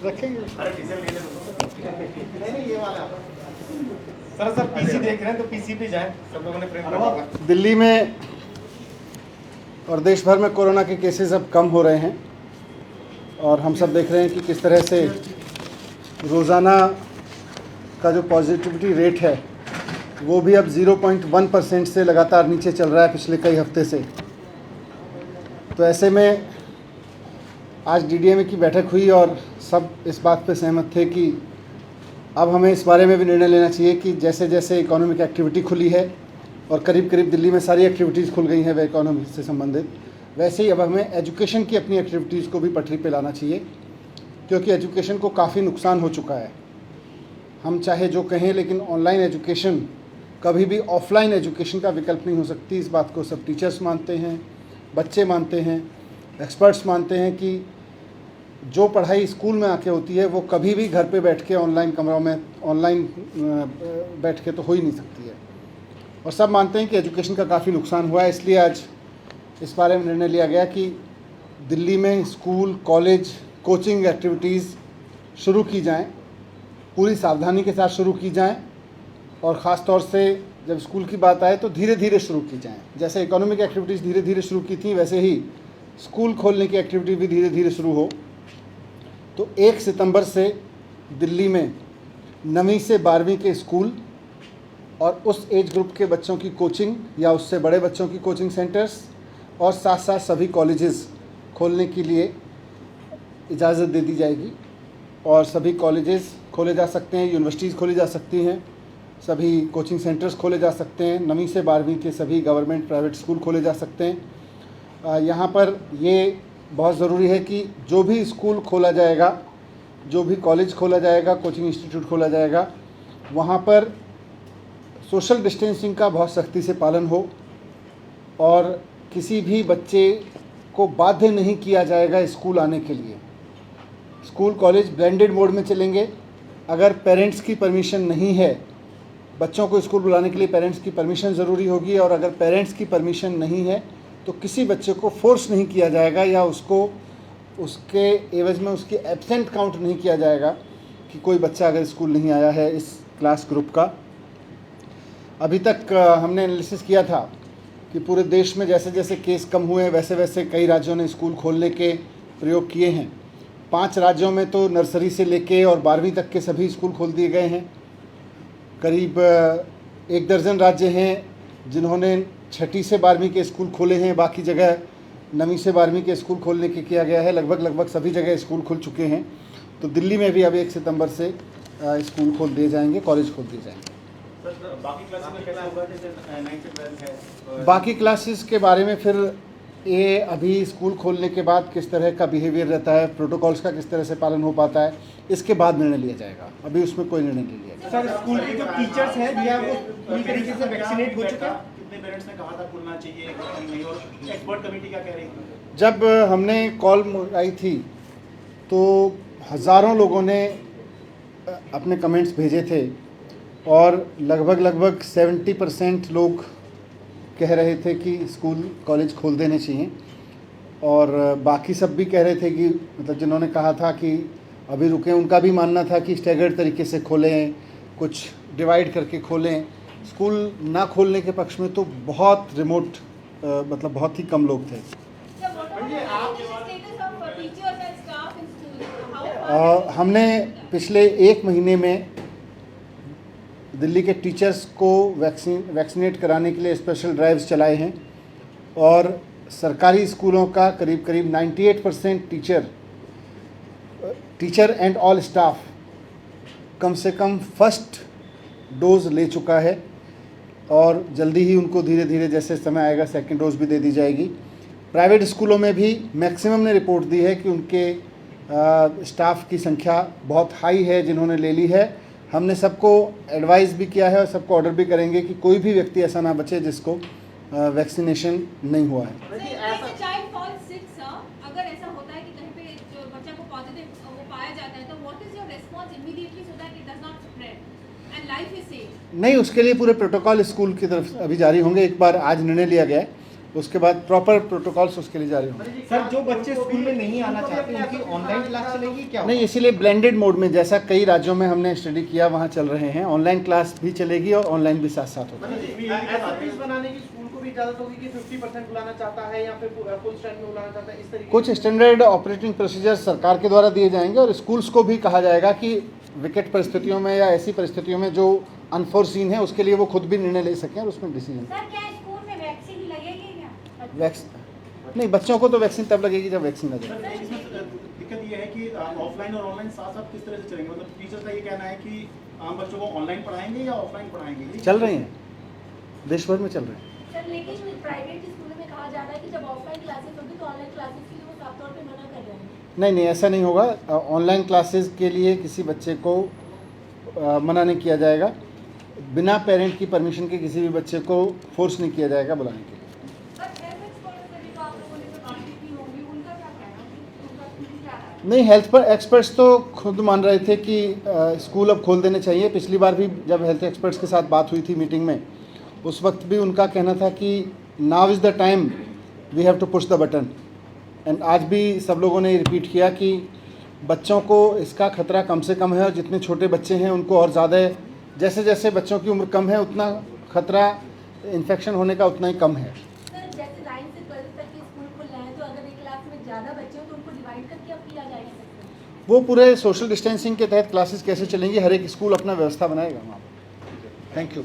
रखेंगे। अरे डीजल ले ले नहीं ये वाला सर पीसी देख रहे हैं तो पीसी पे जाएं, सब लोगों ने प्रेम करा। दिल्ली में और देश भर में कोरोना के केसेस अब कम हो रहे हैं और हम सब देख रहे हैं कि किस तरह से रोज़ाना का जो पॉजिटिविटी रेट है वो भी अब 0.1% से लगातार नीचे चल रहा है पिछले कई हफ्ते से। तो ऐसे में आज डीडीएमए की बैठक हुई और सब इस बात पे सहमत थे कि अब हमें इस बारे में भी निर्णय लेना चाहिए कि जैसे जैसे इकोनॉमिक एक्टिविटी खुली है और करीब करीब दिल्ली में सारी एक्टिविटीज़ खुल गई हैं वे इकोनॉमी से संबंधित, वैसे ही अब हमें एजुकेशन की अपनी एक्टिविटीज़ को भी पटरी पे लाना चाहिए, क्योंकि एजुकेशन को काफ़ी नुकसान हो चुका है। हम चाहे जो कहें, लेकिन ऑनलाइन एजुकेशन कभी भी ऑफलाइन एजुकेशन का विकल्प नहीं हो सकती। इस बात को सब टीचर्स मानते हैं, बच्चे मानते हैं, एक्सपर्ट्स मानते हैं कि जो पढ़ाई स्कूल में आके होती है वो कभी भी घर पे बैठ के ऑनलाइन कमरों में ऑनलाइन बैठ के तो हो ही नहीं सकती है। और सब मानते हैं कि एजुकेशन का काफ़ी नुकसान हुआ है। इसलिए आज इस बारे में निर्णय लिया गया कि दिल्ली में स्कूल, कॉलेज, कोचिंग एक्टिविटीज़ शुरू की जाएं, पूरी सावधानी के साथ शुरू की जाएं और ख़ास तौर से जब स्कूल की बात आए तो धीरे धीरे शुरू की जाएं। जैसे इकोनॉमिक एक्टिविटीज़ धीरे धीरे शुरू की थी, वैसे ही स्कूल खोलने की एक्टिविटी भी धीरे धीरे शुरू हो। तो 1 सितंबर से दिल्ली में 9वीं से 12वीं के स्कूल और उस एज ग्रुप के बच्चों की कोचिंग या उससे बड़े बच्चों की कोचिंग सेंटर्स और साथ साथ सभी कॉलेजेस खोलने के लिए इजाज़त दे दी जाएगी और सभी कॉलेजेस खोले जा सकते हैं, यूनिवर्सिटीज़ खोली जा सकती हैं, सभी कोचिंग सेंटर्स खोले जा सकते हैं, 9वीं से 12वीं के सभी गवर्नमेंट प्राइवेट स्कूल खोले जा सकते हैं। यहाँ पर ये बहुत ज़रूरी है कि जो भी स्कूल खोला जाएगा, जो भी कॉलेज खोला जाएगा, कोचिंग इंस्टीट्यूट खोला जाएगा, वहाँ पर सोशल डिस्टेंसिंग का बहुत सख्ती से पालन हो और किसी भी बच्चे को बाध्य नहीं किया जाएगा स्कूल आने के लिए। स्कूल कॉलेज ब्लेंडेड मोड में चलेंगे। अगर पेरेंट्स की परमिशन नहीं है, बच्चों को स्कूल बुलाने के लिए पेरेंट्स की परमिशन ज़रूरी होगी और अगर पेरेंट्स की परमिशन नहीं है तो किसी बच्चे को फोर्स नहीं किया जाएगा या उसको उसके एवज में उसकी एब्सेंट काउंट नहीं किया जाएगा कि कोई बच्चा अगर स्कूल नहीं आया है इस क्लास ग्रुप का। अभी तक हमने एनालिसिस किया था कि पूरे देश में जैसे जैसे केस कम हुए वैसे वैसे कई राज्यों ने स्कूल खोलने के प्रयोग किए हैं। 5 राज्यों में तो नर्सरी से लेके और 12वीं तक के सभी स्कूल खोल दिए गए हैं। करीब 1 दर्जन राज्य हैं जिन्होंने 6ठी से 12वीं के स्कूल खोले हैं, बाकी जगह 9वीं से 12वीं के स्कूल खोलने के किया गया है। लगभग सभी जगह स्कूल खुल चुके हैं। तो दिल्ली में भी अब 1 सितंबर से स्कूल खोल दिए जाएंगे, कॉलेज खोल दिए जाएंगे। बाकी क्लासेस में कैसा होगा, जैसे 9 से 12 है? बाकी क्लासेस के बारे में फिर ये अभी स्कूल खोलने के बाद किस तरह का बिहेवियर रहता है, प्रोटोकॉल्स का किस तरह से पालन हो पाता है, इसके बाद निर्णय लिया जाएगा। अभी उसमें कोई निर्णय नहीं लिया जाएगा। सर स्कूल के जो टीचर्स हैं भैया वो पूरी तरीके से वैक्सीनेट हो चुके हैं? कितने पेरेंट्स ने कहा था खुलना चाहिए नहीं, और एक्सपर्ट कमेटी क्या कह रही थी? जब हमने कॉल आई थी तो हज़ारों लोगों ने अपने कमेंट्स भेजे थे और लगभग 70% लोग कह रहे थे कि स्कूल कॉलेज खोल देने चाहिए और बाकी सब भी कह रहे थे कि मतलब जिन्होंने कहा था कि अभी रुकें, उनका भी मानना था कि स्टैगर्ड तरीके से खोलें, कुछ डिवाइड करके खोलें। स्कूल ना खोलने के पक्ष में तो बहुत रिमोट मतलब बहुत ही कम लोग थे। हमने पिछले 1 महीने में दिल्ली के टीचर्स को वैक्सीनेट कराने के लिए स्पेशल ड्राइव्स चलाए हैं और सरकारी स्कूलों का करीब 98% टीचर एंड ऑल स्टाफ कम से कम फर्स्ट डोज ले चुका है और जल्दी ही उनको धीरे धीरे जैसे समय आएगा सेकंड डोज भी दे दी जाएगी। प्राइवेट स्कूलों में भी मैक्सिमम ने रिपोर्ट दी है कि उनके स्टाफ की संख्या बहुत हाई है जिन्होंने ले ली है। हमने सबको एडवाइस भी किया है और सबको ऑर्डर भी करेंगे कि कोई भी व्यक्ति ऐसा ना बचे जिसको वैक्सीनेशन नहीं हुआ है। अगर ऐसा होता है कि कहीं पे जो बच्चा को पॉजिटिव वो पाया जाता है तो what is your response immediately so that it does not spread and life is safe? नहीं, उसके लिए पूरे प्रोटोकॉल स्कूल की तरफ अभी जारी होंगे। एक बार आज निर्णय लिया गया है, उसके बाद प्रॉपर प्रोटोकॉल्स उसके लिए जारी होंगे। सर जो बच्चे स्कूल में नहीं आना चाहते उनकी ऑनलाइन क्लास चलेगी क्या? नहीं, इसीलिए ब्लेंडेड मोड में, जैसा कई राज्यों में हमने स्टडी किया वहाँ चल रहे हैं, ऑनलाइन क्लास भी चलेगी और ऑनलाइन भी साथ साथ होगी। SOPs बनाने की स्कूल को भी इजाजत होगी कि 50% बुलाना चाहता है या फिर फुल स्ट्रेंथ में बुलाना चाहता है, इस तरीके कुछ स्टैंडर्ड ऑपरेटिंग प्रोसीजर सरकार के द्वारा दिए जाएंगे और स्कूल्स को भी कहा जाएगा कि विकट परिस्थितियों में या ऐसी परिस्थितियों में जो अनफोर्सीन है उसके लिए वो खुद भी निर्णय ले सकें और उसमें डिसीजन। सर क्या स्कूल में वैक्सीन लगेगी क्या? वैक्सीन नहीं, बच्चों को तो वैक्सीन तब लगेगी जब वैक्सीन लगे। इसमें दिक्कत ये है कि ऑफलाइन और ऑनलाइन साथ साथ किस तरह से चलेंगे, मतलब टीचर का ये कहना है कि आम बच्चों को ऑनलाइन पढ़ाएंगे या ऑफलाइन पढ़ाएंगे? चल रहे हैं, देश भर में चल रहे हैं। सर लेकिन प्राइवेट स्कूलों में कहा जा रहा है कि जब ऑफलाइन क्लासेस होगी तो ऑनलाइन क्लासेस के लिए वो साफ तौर पे मना कर रहे हैं। नहीं, ऐसा नहीं होगा। ऑनलाइन क्लासेस के लिए किसी बच्चे को मना नहीं किया जाएगा, बिना पेरेंट की परमिशन के किसी भी बच्चे को फोर्स नहीं किया जाएगा बुलाने के लिए। नहीं, हेल्थ पर एक्सपर्ट्स तो खुद मान रहे थे कि स्कूल अब खोल देने चाहिए। पिछली बार भी जब हेल्थ एक्सपर्ट्स के साथ बात हुई थी मीटिंग में, उस वक्त भी उनका कहना था कि now is the time we have to push the button. And आज भी सब लोगों ने रिपीट किया कि बच्चों को इसका खतरा कम से कम है और जितने छोटे बच्चे हैं उनको और ज़्यादा है। जैसे जैसे बच्चों की उम्र कम है उतना खतरा इन्फेक्शन होने का उतना ही कम है। सर जैसे 9 से 12 तक के स्कूल खुल रहे हैं तो अगर एक क्लास में ज़्यादा बच्चे हो तो उनको डिवाइड करके अब किया जाएगा? वो पूरे सोशल डिस्टेंसिंग के तहत क्लासेस कैसे चलेंगी, हर एक स्कूल अपना व्यवस्था बनाएगा वहाँ पर। Thank you.